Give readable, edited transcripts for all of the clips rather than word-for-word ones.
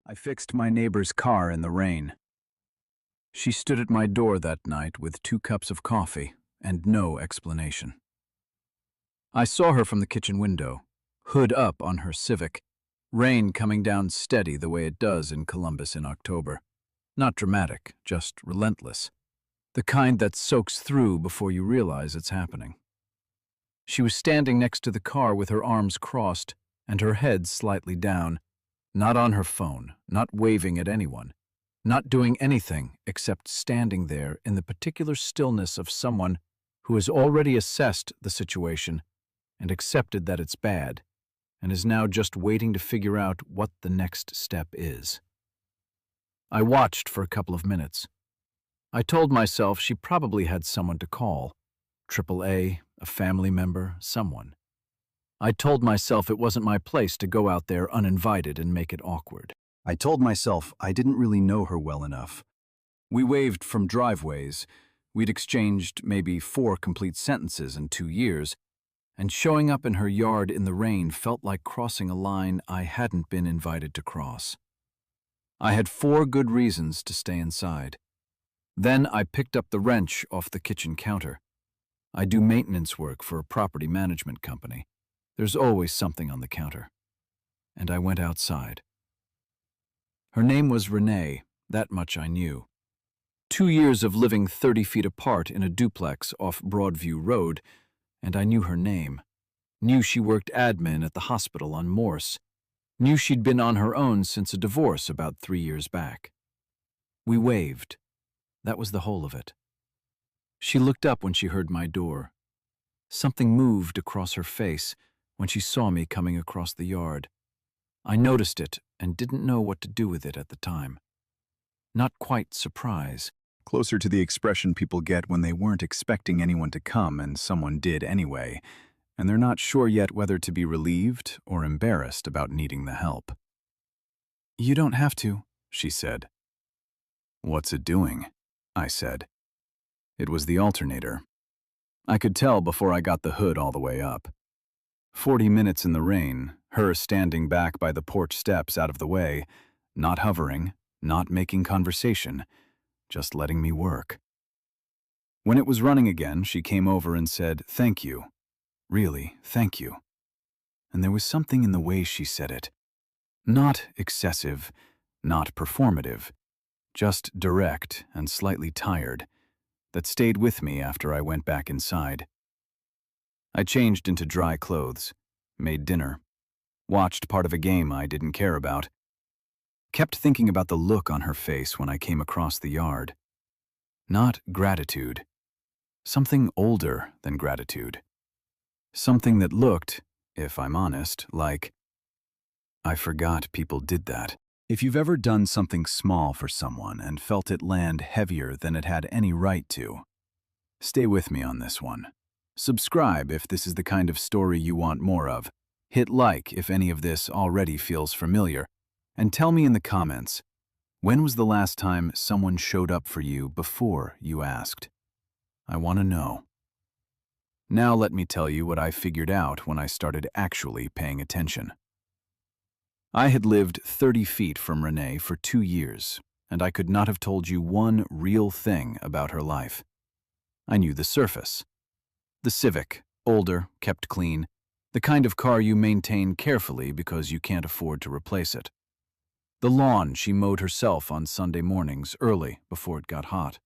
I fixed my neighbor's car in the rain. She stood at my door that night with 2 cups of coffee and no explanation. I saw her from the kitchen window, hood up on her Civic, rain coming down steady the way it does in Columbus in October. Not dramatic, just relentless. The kind that soaks through before you realize it's happening. She was standing next to the car with her arms crossed and her head slightly down, not on her phone, not waving at anyone, not doing anything except standing there in the particular stillness of someone who has already assessed the situation and accepted that it's bad, and is now just waiting to figure out what the next step is. I watched for a couple of minutes. I told myself she probably had someone to call, AAA, a family member, someone. I told myself it wasn't my place to go out there uninvited and make it awkward. I told myself I didn't really know her well enough. We waved from driveways. We'd exchanged maybe 4 complete sentences in 2 years, and showing up in her yard in the rain felt like crossing a line I hadn't been invited to cross. I had 4 good reasons to stay inside. Then I picked up the wrench off the kitchen counter. I do maintenance work for a property management company. There's always something on the counter. And I went outside. Her name was Renee, that much I knew. 2 years of living 30 feet apart in a duplex off Broadview Road, and I knew her name. Knew she worked admin at the hospital on Morse. Knew she'd been on her own since a divorce about 3 years back. We waved. That was the whole of it. She looked up when she heard my door. Something moved across her face when she saw me coming across the yard. I noticed it and didn't know what to do with it at the time. Not quite surprise. Closer to the expression people get when they weren't expecting anyone to come and someone did anyway, and they're not sure yet whether to be relieved or embarrassed about needing the help. "You don't have to," she said. "What's it doing?" I said. It was the alternator. I could tell before I got the hood all the way up. 40 minutes in the rain, her standing back by the porch steps out of the way, not hovering, not making conversation, just letting me work. When it was running again, she came over and said, "Thank you. Really, thank you." And there was something in the way she said it. Not excessive, not performative, just direct and slightly tired, that stayed with me after I went back inside. I changed into dry clothes, made dinner, watched part of a game I didn't care about, kept thinking about the look on her face when I came across the yard. Not gratitude. Something older than gratitude. Something that looked, if I'm honest, like, I forgot people did that. If you've ever done something small for someone and felt it land heavier than it had any right to, stay with me on this one. Subscribe if this is the kind of story you want more of. Hit like if any of this already feels familiar. And tell me in the comments, when was the last time someone showed up for you before you asked? I want to know. Now let me tell you what I figured out when I started actually paying attention. I had lived 30 feet from Renee for 2 years, and I could not have told you one real thing about her life. I knew the surface. The Civic, older, kept clean, the kind of car you maintain carefully because you can't afford to replace it. The lawn she mowed herself on Sunday mornings early before it got hot.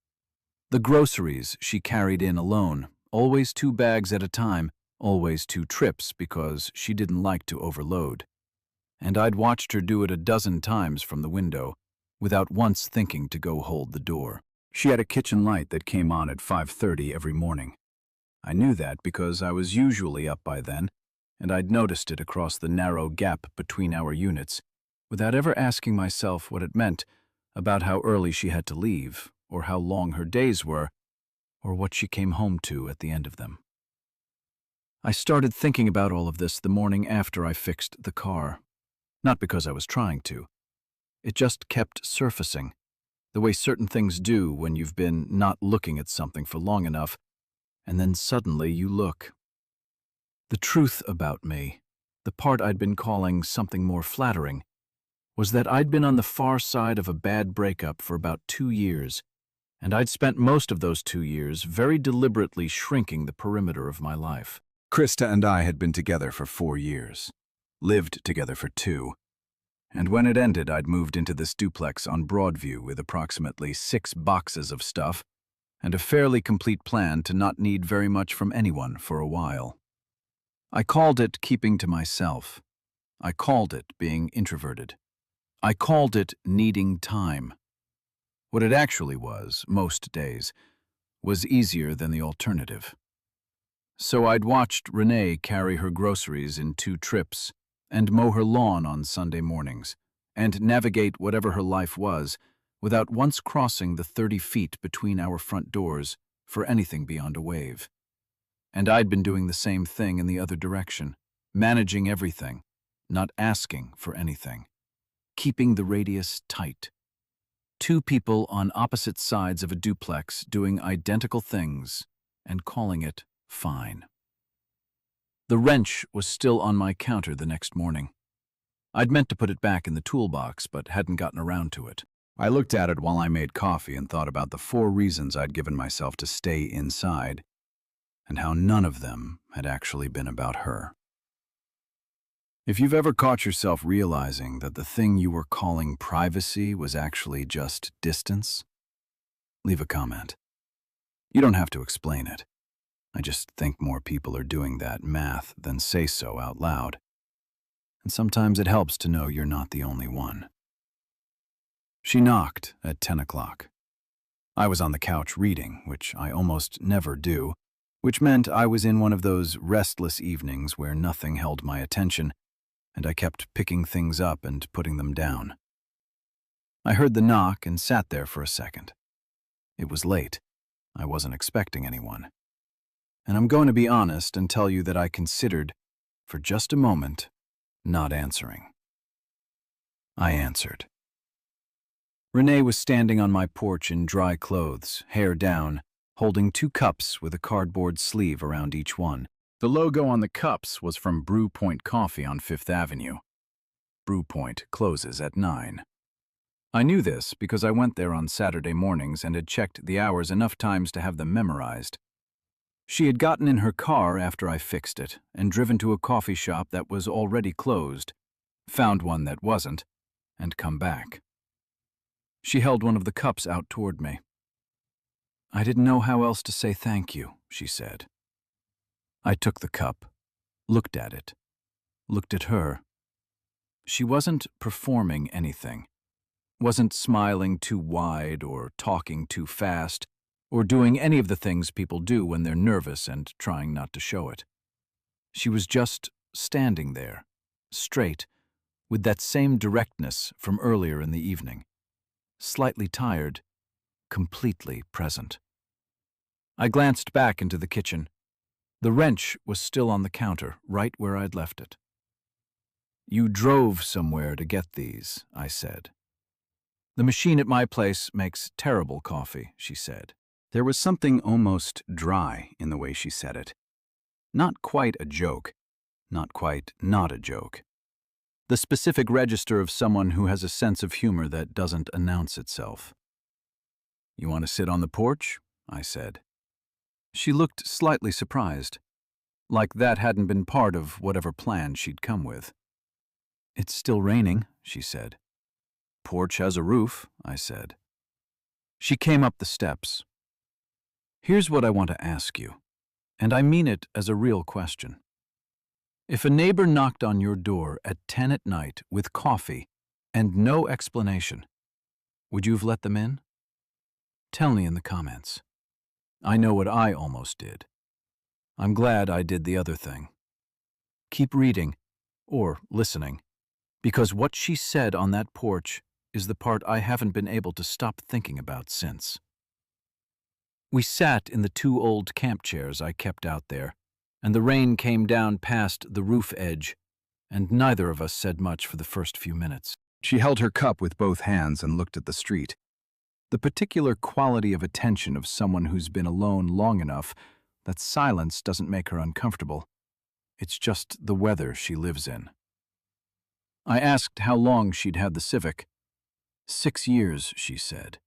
The groceries she carried in alone, always 2 bags at a time, always 2 trips because she didn't like to overload. And I'd watched her do it a dozen times from the window, without once thinking to go hold the door. She had a kitchen light that came on at 5:30 every morning. I knew that because I was usually up by then, and I'd noticed it across the narrow gap between our units, without ever asking myself what it meant about how early she had to leave, or how long her days were, or what she came home to at the end of them. I started thinking about all of this the morning after I fixed the car. Not because I was trying to. It just kept surfacing, the way certain things do when you've been not looking at something for long enough, and then suddenly you look. The truth about me, the part I'd been calling something more flattering, was that I'd been on the far side of a bad breakup for about 2 years, and I'd spent most of those 2 years very deliberately shrinking the perimeter of my life. Krista and I had been together for 4 years, lived together for 2, and when it ended, I'd moved into this duplex on Broadview with approximately 6 boxes of stuff and a fairly complete plan to not need very much from anyone for a while. I called it keeping to myself. I called it being introverted. I called it needing time. What it actually was, most days, was easier than the alternative. So I'd watched Renee carry her groceries in 2 trips and mow her lawn on Sunday mornings and navigate whatever her life was without once crossing the 30 feet between our front doors for anything beyond a wave. And I'd been doing the same thing in the other direction, managing everything, not asking for anything, keeping the radius tight. 2 people on opposite sides of a duplex doing identical things and calling it fine. The wrench was still on my counter the next morning. I'd meant to put it back in the toolbox, but hadn't gotten around to it. I looked at it while I made coffee and thought about the 4 reasons I'd given myself to stay inside, and how none of them had actually been about her. If you've ever caught yourself realizing that the thing you were calling privacy was actually just distance, leave a comment. You don't have to explain it. I just think more people are doing that math than say so out loud. And sometimes it helps to know you're not the only one. She knocked at 10 o'clock. I was on the couch reading, which I almost never do, which meant I was in one of those restless evenings where nothing held my attention, and I kept picking things up and putting them down. I heard the knock and sat there for a second. It was late. I wasn't expecting anyone. And I'm going to be honest and tell you that I considered, for just a moment, not answering. I answered. Renee was standing on my porch in dry clothes, hair down, holding 2 cups with a cardboard sleeve around each one. The logo on the cups was from Brew Point Coffee on 5th Avenue. Brew Point closes at 9. I knew this because I went there on Saturday mornings and had checked the hours enough times to have them memorized. She had gotten in her car after I fixed it and driven to a coffee shop that was already closed, found one that wasn't, and come back. She held one of the cups out toward me. "I didn't know how else to say thank you," she said. I took the cup, looked at it, looked at her. She wasn't performing anything, wasn't smiling too wide or talking too fast, or doing any of the things people do when they're nervous and trying not to show it. She was just standing there, straight, with that same directness from earlier in the evening. Slightly tired, completely present. I glanced back into the kitchen. The wrench was still on the counter, right where I'd left it. "You drove somewhere to get these," I said. "The machine at my place makes terrible coffee," she said. There was something almost dry in the way she said it. Not quite a joke, not quite not a joke. The specific register of someone who has a sense of humor that doesn't announce itself. "You want to sit on the porch?" I said. She looked slightly surprised, like that hadn't been part of whatever plan she'd come with. "It's still raining," she said. "Porch has a roof," I said. She came up the steps. "Here's what I want to ask you, and I mean it as a real question. If a neighbor knocked on your door at 10 at night with coffee and no explanation, would you have let them in? Tell me in the comments. I know what I almost did. I'm glad I did the other thing. Keep reading, or listening, because what she said on that porch is the part I haven't been able to stop thinking about since." We sat in the 2 old camp chairs I kept out there, and the rain came down past the roof edge, and neither of us said much for the first few minutes. She held her cup with both hands and looked at the street. The particular quality of attention of someone who's been alone long enough that silence doesn't make her uncomfortable. It's just the weather she lives in. I asked how long she'd had the Civic. 6 years, she said.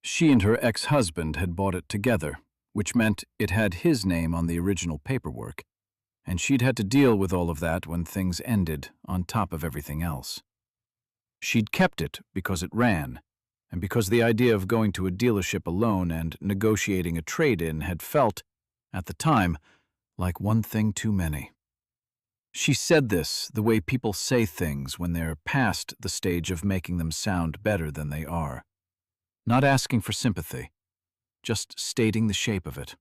She and her ex-husband had bought it together, which meant it had his name on the original paperwork, and she'd had to deal with all of that when things ended, on top of everything else. She'd kept it because it ran, and because the idea of going to a dealership alone and negotiating a trade-in had felt, at the time, like one thing too many. She said this the way people say things when they're past the stage of making them sound better than they are. Not asking for sympathy, just stating the shape of it.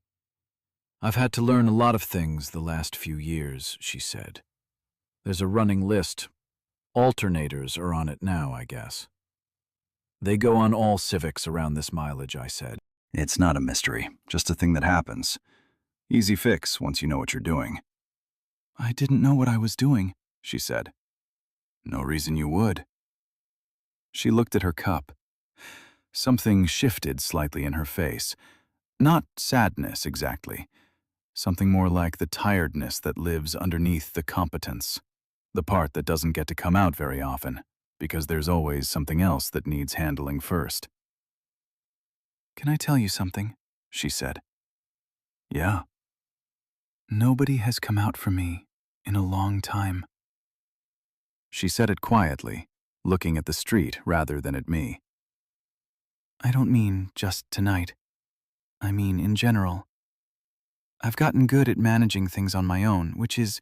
I've had to learn a lot of things the last few years, she said. There's a running list. Alternators are on it now, I guess. They go on all Civics around this mileage, I said. It's not a mystery, just a thing that happens. Easy fix once you know what you're doing. I didn't know what I was doing, she said. No reason you would. She looked at her cup. Something shifted slightly in her face. Not sadness, exactly. Something more like the tiredness that lives underneath the competence. The part that doesn't get to come out very often, because there's always something else that needs handling first. Can I tell you something? She said. Yeah. Nobody has come out for me in a long time. She said it quietly, looking at the street rather than at me. I don't mean just tonight. I mean in general. I've gotten good at managing things on my own, which is,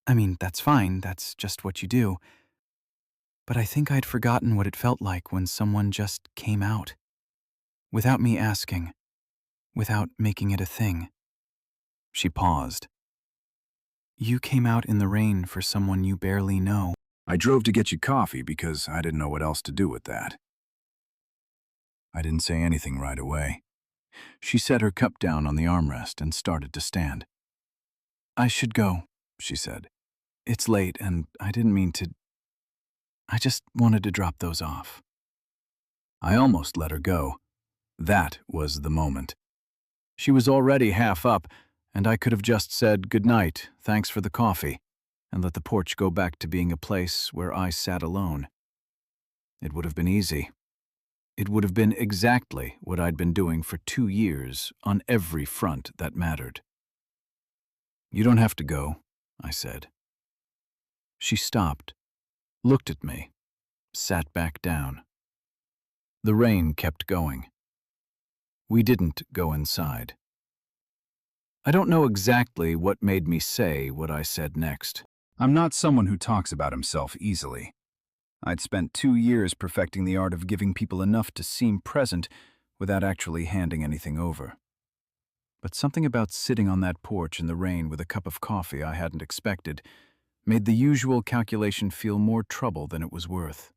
that's fine, that's just what you do. But I think I'd forgotten what it felt like when someone just came out. Without me asking. Without making it a thing. She paused. You came out in the rain for someone you barely know. I drove to get you coffee because I didn't know what else to do with that. I didn't say anything right away. She set her cup down on the armrest and started to stand. I should go, she said. It's late and I didn't mean to. I just wanted to drop those off. I almost let her go. That was the moment. She was already half up, and I could have just said, "Good night, thanks for the coffee," and let the porch go back to being a place where I sat alone. It would have been easy. It would have been exactly what I'd been doing for 2 years on every front that mattered. "You don't have to go," I said. She stopped, looked at me, sat back down. The rain kept going. We didn't go inside. I don't know exactly what made me say what I said next. I'm not someone who talks about himself easily. I'd spent 2 years perfecting the art of giving people enough to seem present without actually handing anything over. But something about sitting on that porch in the rain with a cup of coffee I hadn't expected made the usual calculation feel more trouble than it was worth.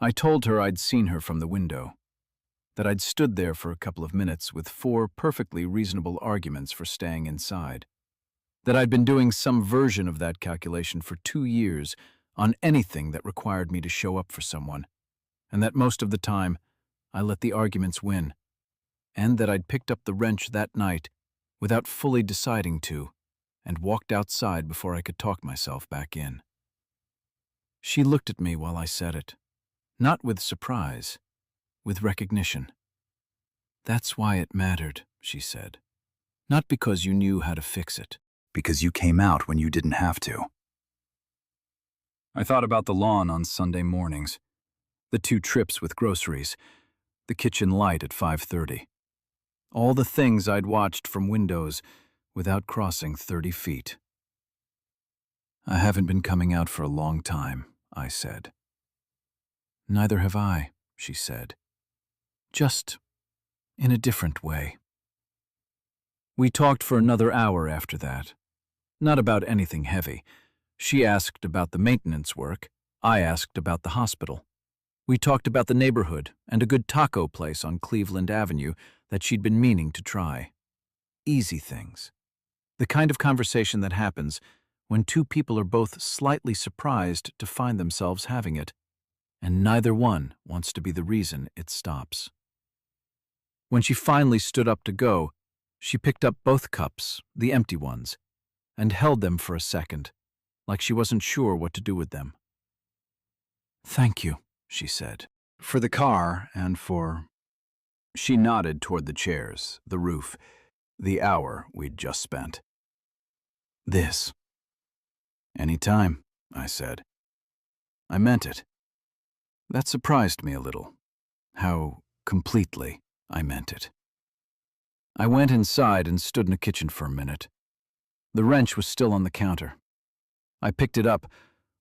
I told her I'd seen her from the window, that I'd stood there for a couple of minutes with 4 perfectly reasonable arguments for staying inside, that I'd been doing some version of that calculation for 2 years on anything that required me to show up for someone, and that most of the time I let the arguments win, and that I'd picked up the wrench that night without fully deciding to, and walked outside before I could talk myself back in. She looked at me while I said it, not with surprise, with recognition. "That's why it mattered," she said. "Not because you knew how to fix it. Because you came out when you didn't have to." I thought about the lawn on Sunday mornings, the 2 trips with groceries, the kitchen light at 5:30. All the things I'd watched from windows without crossing 30 feet. "I haven't been coming out for a long time," I said. "Neither have I," she said. "Just in a different way." We talked for another hour after that. Not about anything heavy. She asked about the maintenance work. I asked about the hospital. We talked about the neighborhood and a good taco place on Cleveland Avenue that she'd been meaning to try. Easy things. The kind of conversation that happens when 2 people are both slightly surprised to find themselves having it, and neither one wants to be the reason it stops. When she finally stood up to go, she picked up both cups, the empty ones, and held them for a second, like she wasn't sure what to do with them. Thank you, she said, for the car and for... She nodded toward the chairs, the roof, the hour we'd just spent. This. Any time, I said. I meant it. That surprised me a little, how completely I meant it. I went inside and stood in the kitchen for a minute. The wrench was still on the counter. I picked it up,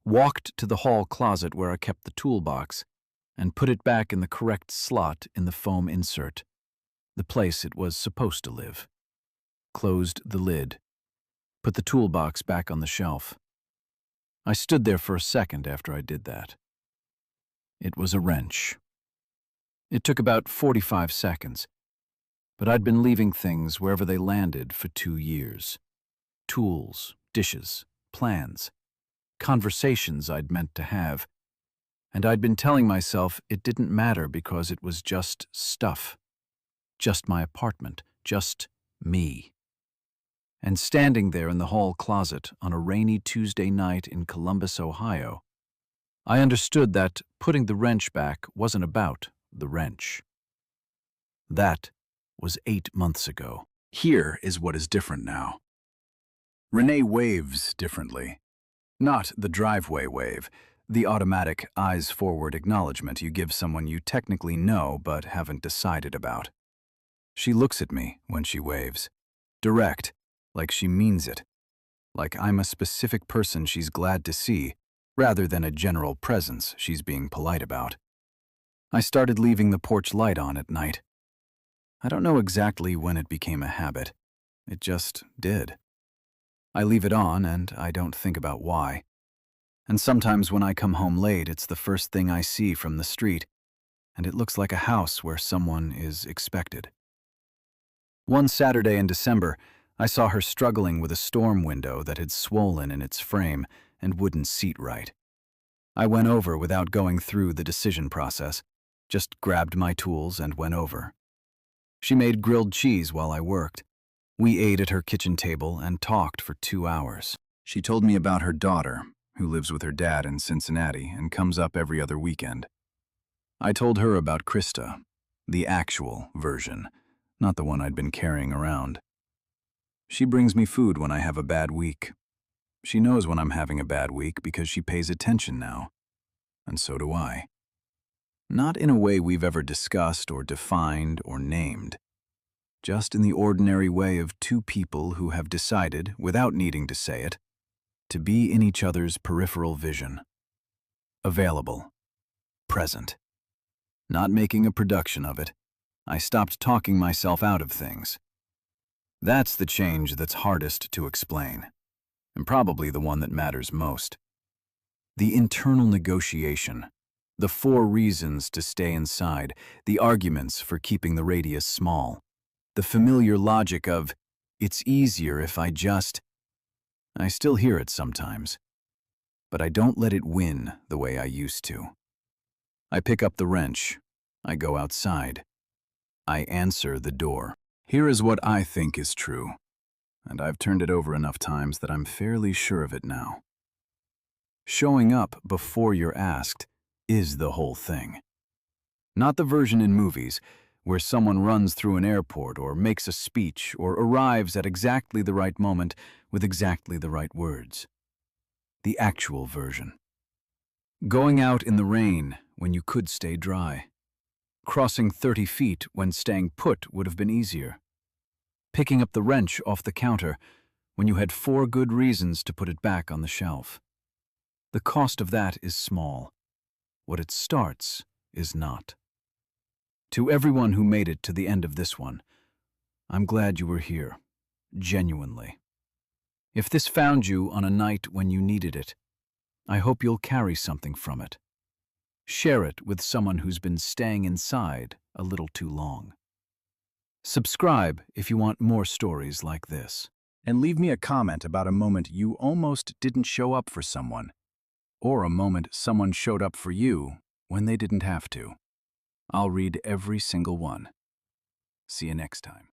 walked to the hall closet where I kept the toolbox, and put it back in the correct slot in the foam insert, the place it was supposed to live. Closed the lid, put the toolbox back on the shelf. I stood there for a second after I did that. It was a wrench. It took about 45 seconds, but I'd been leaving things wherever they landed for 2 years. Tools, dishes, plans, conversations I'd meant to have, and I'd been telling myself it didn't matter because it was just stuff, just my apartment, just me. And standing there in the hall closet on a rainy Tuesday night in Columbus, Ohio, I understood that putting the wrench back wasn't about the wrench. That was 8 months ago. Here is what is different now. Renee waves differently. Not the driveway wave, the automatic eyes-forward acknowledgement you give someone you technically know but haven't decided about. She looks at me when she waves. Direct, like she means it. Like I'm a specific person she's glad to see, rather than a general presence she's being polite about. I started leaving the porch light on at night. I don't know exactly when it became a habit. It just did. I leave it on and I don't think about why. And sometimes when I come home late, it's the first thing I see from the street, and it looks like a house where someone is expected. One Saturday in December, I saw her struggling with a storm window that had swollen in its frame and wouldn't seat right. I went over without going through the decision process, just grabbed my tools and went over. She made grilled cheese while I worked. We ate at her kitchen table and talked for 2 hours. She told me about her daughter, who lives with her dad in Cincinnati and comes up every other weekend. I told her about Krista, the actual version, not the one I'd been carrying around. She brings me food when I have a bad week. She knows when I'm having a bad week because she pays attention now. And so do I. Not in a way we've ever discussed or defined or named. Just in the ordinary way of two people who have decided, without needing to say it, to be in each other's peripheral vision. Available. Present. Not making a production of it. I stopped talking myself out of things. That's the change that's hardest to explain, and probably the one that matters most. The internal negotiation, the 4 reasons to stay inside, the arguments for keeping the radius small, the familiar logic of, it's easier if I just... I still hear it sometimes, but I don't let it win the way I used to. I pick up the wrench. I go outside. I answer the door. Here is what I think is true, and I've turned it over enough times that I'm fairly sure of it now. Showing up before you're asked is the whole thing. Not the version in movies, where someone runs through an airport or makes a speech or arrives at exactly the right moment with exactly the right words. The actual version. Going out in the rain when you could stay dry. Crossing 30 feet when staying put would have been easier. Picking up the wrench off the counter when you had 4 good reasons to put it back on the shelf. The cost of that is small. What it starts is not. To everyone who made it to the end of this one, I'm glad you were here, genuinely. If this found you on a night when you needed it, I hope you'll carry something from it. Share it with someone who's been staying inside a little too long. Subscribe if you want more stories like this. And leave me a comment about a moment you almost didn't show up for someone, or a moment someone showed up for you when they didn't have to. I'll read every single one. See you next time.